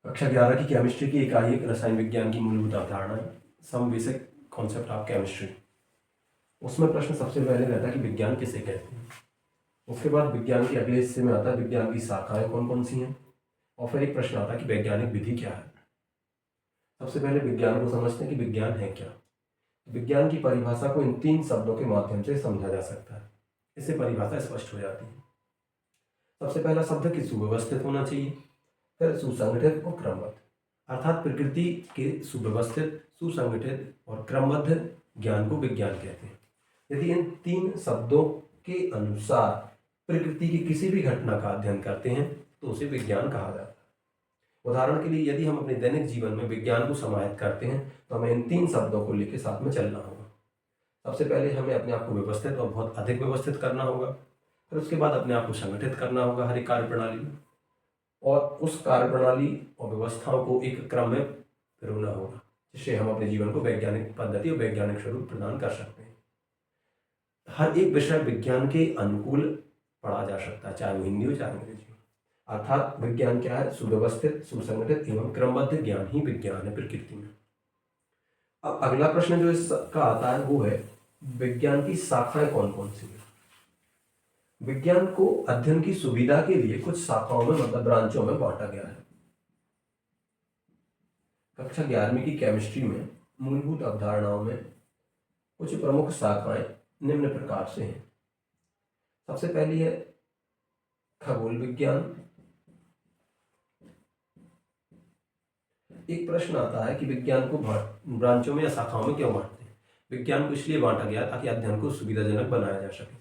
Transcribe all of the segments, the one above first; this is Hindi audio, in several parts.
कक्षा 11 की केमिस्ट्री की इकाई एक रसायन विज्ञान की मूलभूत अवधारणाएं, some basic concept of chemistry. उसमें प्रश्न सबसे पहले रहता है कि विज्ञान किसे कहते हैं। उसके बाद विज्ञान के अगले हिस्से में आता है विज्ञान की शाखाएं कौन कौन सी हैं, और फिर एक प्रश्न आता है कि वैज्ञानिक विधि क्या है। सबसे पहले विज्ञान को समझते हैं कि विज्ञान है क्या। विज्ञान की परिभाषा को इन 3 शब्दों के माध्यम से समझा जा सकता है। इससे परिभाषा स्पष्ट हो जाती है। सबसे पहला शब्द कि सुव्यवस्थित होना चाहिए, फिर सुसंगठित और क्रमबद्ध, अर्थात प्रकृति के सुव्यवस्थित, सुसंगठित और क्रमबद्ध ज्ञान को विज्ञान कहते हैं। यदि इन 3 शब्दों के अनुसार प्रकृति की किसी भी घटना का अध्ययन करते हैं तो उसे विज्ञान कहा जाता है। उदाहरण के लिए यदि हम अपने दैनिक जीवन में विज्ञान को समाहित करते हैं तो हमें इन 3 शब्दों को लेकर साथ में चलना होगा। सबसे पहले हमें अपने आप को व्यवस्थित और बहुत अधिक व्यवस्थित करना होगा, फिर उसके बाद अपने आप को संगठित करना होगा हर एक कार्य प्रणाली में, और उस कार्य प्रणाली और व्यवस्थाओं को एक क्रम में पिरोना होगा, जिससे हम अपने जीवन को वैज्ञानिक पद्धति और वैज्ञानिक स्वरूप प्रदान कर सकते हैं। हर एक विषय विज्ञान के अनुकूल पढ़ा जा सकता है, चाहे वो हिंदी हो चाहे अंग्रेजी हो। अर्थात विज्ञान क्या है? सुव्यवस्थित, सुसंगठित एवं क्रमबद्ध ज्ञान ही विज्ञान है प्रकृति में। अब अगला प्रश्न जो इसका आता है वो है विज्ञान की शाखाएं कौन कौन सी हैं। विज्ञान को अध्ययन की सुविधा के लिए कुछ शाखाओं में मतलब ब्रांचों में बांटा गया है। कक्षा 11वीं की केमिस्ट्री में मूलभूत अवधारणाओं में कुछ प्रमुख शाखाएं निम्न प्रकार से हैं। सबसे पहली है खगोल विज्ञान। एक प्रश्न आता है कि विज्ञान को ब्रांचों में या शाखाओं में क्यों बांटते हैं। विज्ञान को इसलिए बांटा गया ताकि अध्ययन को सुविधाजनक बनाया जा सके।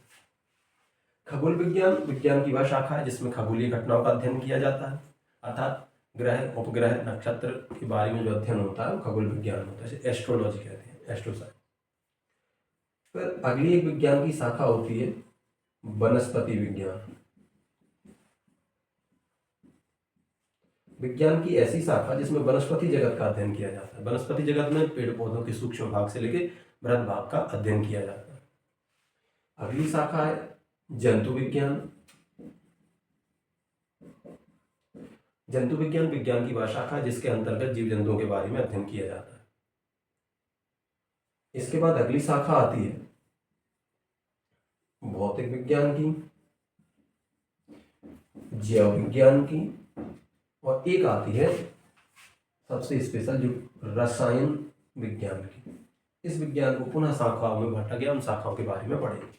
खगोल विज्ञान विज्ञान की वह शाखा है जिसमें खगोलीय घटनाओं का अध्ययन किया जाता है, अर्थात ग्रह, उपग्रह, नक्षत्र के बारे में जो अध्ययन होता है वो खगोल विज्ञान होता है, इसे एस्ट्रोलॉजी कहते हैं, एस्ट्रोसाइंस। फिर अगली एक विज्ञान की शाखा होती है वनस्पति विज्ञान। विज्ञान की ऐसी शाखा जिसमें वनस्पति जगत का अध्ययन किया जाता है। वनस्पति जगत में पेड़ पौधों के सूक्ष्म भाग से लेकर बृहद भाग का अध्ययन किया जाता है। अगली शाखा है जंतु विज्ञान। जंतु विज्ञान विज्ञान की वह शाखा है जिसके अंतर्गत जीव जंतुओं के बारे में अध्ययन किया जाता है। इसके बाद अगली शाखा आती है भौतिक विज्ञान की, जैव विज्ञान की, और एक आती है सबसे स्पेशल जो रसायन विज्ञान की। इस विज्ञान को पुनः शाखाओं में बांटा गया, उन शाखाओं के बारे में पढ़ेंगे।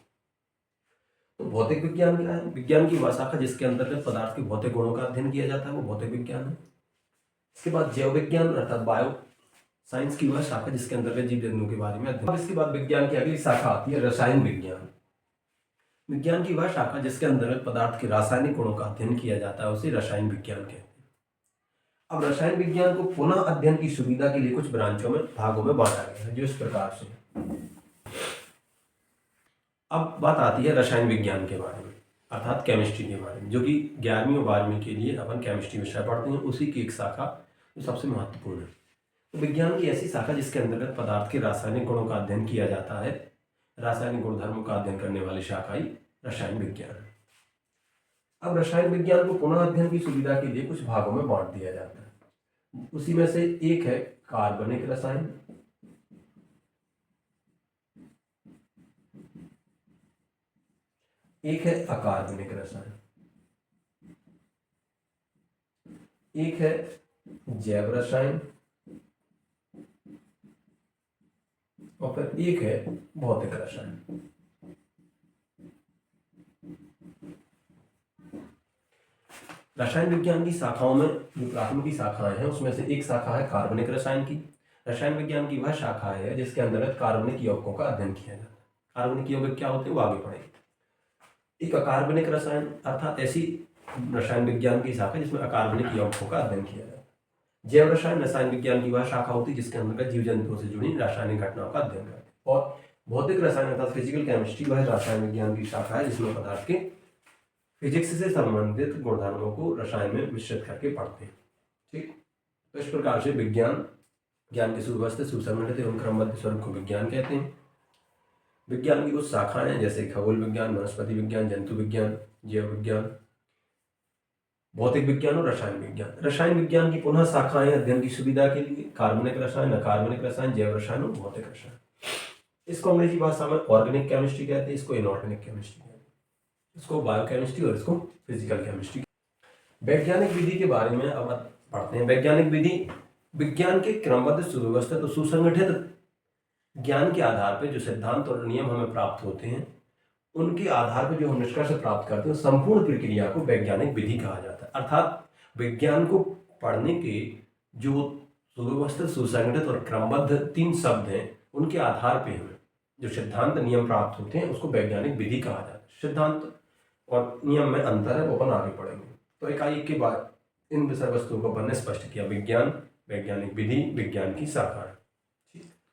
तो भौतिक विज्ञान क्या है? विज्ञान की वह शाखा जिसके अंतर्गत पदार्थ के भौतिक गुणों का अध्ययन किया जाता है, वो भौतिक विज्ञान है। इसके बाद जैव विज्ञान अर्थात बायो साइंस की वह शाखा जिसके अंतर्गत जीव जंतुओं के बारे में अध्ययन। इसके बाद विज्ञान की अगली शाखा आती है रसायन विज्ञान। विज्ञान की वह शाखा जिसके अंतर्गत पदार्थ के रासायनिक गुणों का अध्ययन किया जाता है, उसे रसायन विज्ञान कहते हैं। अब रसायन विज्ञान को पुनः अध्ययन की सुविधा के लिए कुछ ब्रांचों में भागों में बांटा गया है, जो इस प्रकार से। अब बात आती है रसायन विज्ञान के बारे में, अर्थात केमिस्ट्री के बारे में, जो कि 11वीं और 12वीं के लिए अपन केमिस्ट्री विषय पढ़ते हैं। उसी की एक शाखा जो सबसे महत्वपूर्ण है। तो विज्ञान की ऐसी शाखा जिसके अंतर्गत पदार्थ के रासायनिक गुणों का अध्ययन किया जाता है, रासायनिक गुणधर्मों का अध्ययन करने वाली शाखा ही रसायन विज्ञान है। अब रसायन विज्ञान को पुनः अध्ययन की सुविधा के लिए कुछ भागों में बांट दिया जाता है। उसी में से एक है कार्बनिक रसायन, एक है अकार्बनिक रसायन, एक है जैव रसायन, और फिर एक है भौतिक रसायन। रसायन विज्ञान की शाखाओं में जो प्राथमिक शाखाएं हैं उसमें से एक शाखा है कार्बनिक रसायन की। रसायन विज्ञान की वह शाखा है जिसके अंतर्गत कार्बनिक यौगिकों का अध्ययन किया जाता है। कार्बनिक यौगिक क्या होते हैं वो आगे पढ़ेंगे। एक अकार्बनिक रसायन अर्थात ऐसी रसायन विज्ञान की शाखा जिसमें अकार्बनिक यौगिकों का अध्ययन किया जाता है। जैव रसायन रसायन विज्ञान की वह शाखा होती है जिसके अंतर्गत जीव जंतुओं से जुड़ी रासायनिक घटनाओं का अध्ययन करते हैं। और भौतिक रसायन अर्थात फिजिकल केमिस्ट्री वह रसायन विज्ञान की शाखा है जिसमें पदार्थ के फिजिक्स से संबंधित गुणधर्मों को रसायन में मिश्रित करके पढ़ते हैं। ठीक, तो इस प्रकार से विज्ञान ज्ञान के सुव्यवस्थित, सुसंगठित एवं क्रमबद्ध स्वरूप को विज्ञान कहते हैं। विज्ञान की कुछ शाखाएं जैसे खगोल विज्ञान, वनस्पति विज्ञान, जंतु विज्ञान, जैव विज्ञान, भौतिक विज्ञान और रसायन विज्ञान। रसायन विज्ञान की पुनः शाखाएं अध्ययन की सुविधा के लिए कार्बनिक रसायन, अकार्बनिक रसायन, जैव रसायन और भौतिक रसायन। इसको अंग्रेजी भाषा में ऑर्गेनिक केमिस्ट्री कहते हैं, इसको इनऑर्गेनिक केमिस्ट्री कहते हैं, इसको बायोकेमिस्ट्री और इसको फिजिकल केमिस्ट्री। वैज्ञानिक विधि के बारे में अब पढ़ते हैं। वैज्ञानिक विधि विज्ञान के क्रमबद्ध, सुव्यवस्थित और सुसंगठित ज्ञान के आधार पर जो सिद्धांत और नियम हमें प्राप्त होते हैं, उनके आधार पर जो हम निष्कर्ष प्राप्त करते हैं, संपूर्ण प्रक्रिया को वैज्ञानिक विधि कहा जाता है। अर्थात विज्ञान को पढ़ने के जो सुव्यवस्थित, सुसंगठित और क्रमबद्ध 3 शब्द हैं, उनके आधार पर हमें जो सिद्धांत नियम प्राप्त होते हैं, उसको वैज्ञानिक विधि कहा जाता है। सिद्धांत और नियम में अंतर है, वो अपन आगे पढ़ेंगे। तो एक के बाद इन विषय वस्तुओं को अपन ने स्पष्ट किया। विज्ञान, वैज्ञानिक विधि, विज्ञान की शाखा।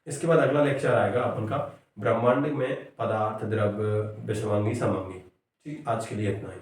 इसके बाद अगला लेक्चर आएगा अपन का ब्रह्मांड में पदार्थ, द्रव्य, विषमांगी, समांगी। ठीक, आज के लिए इतना ही।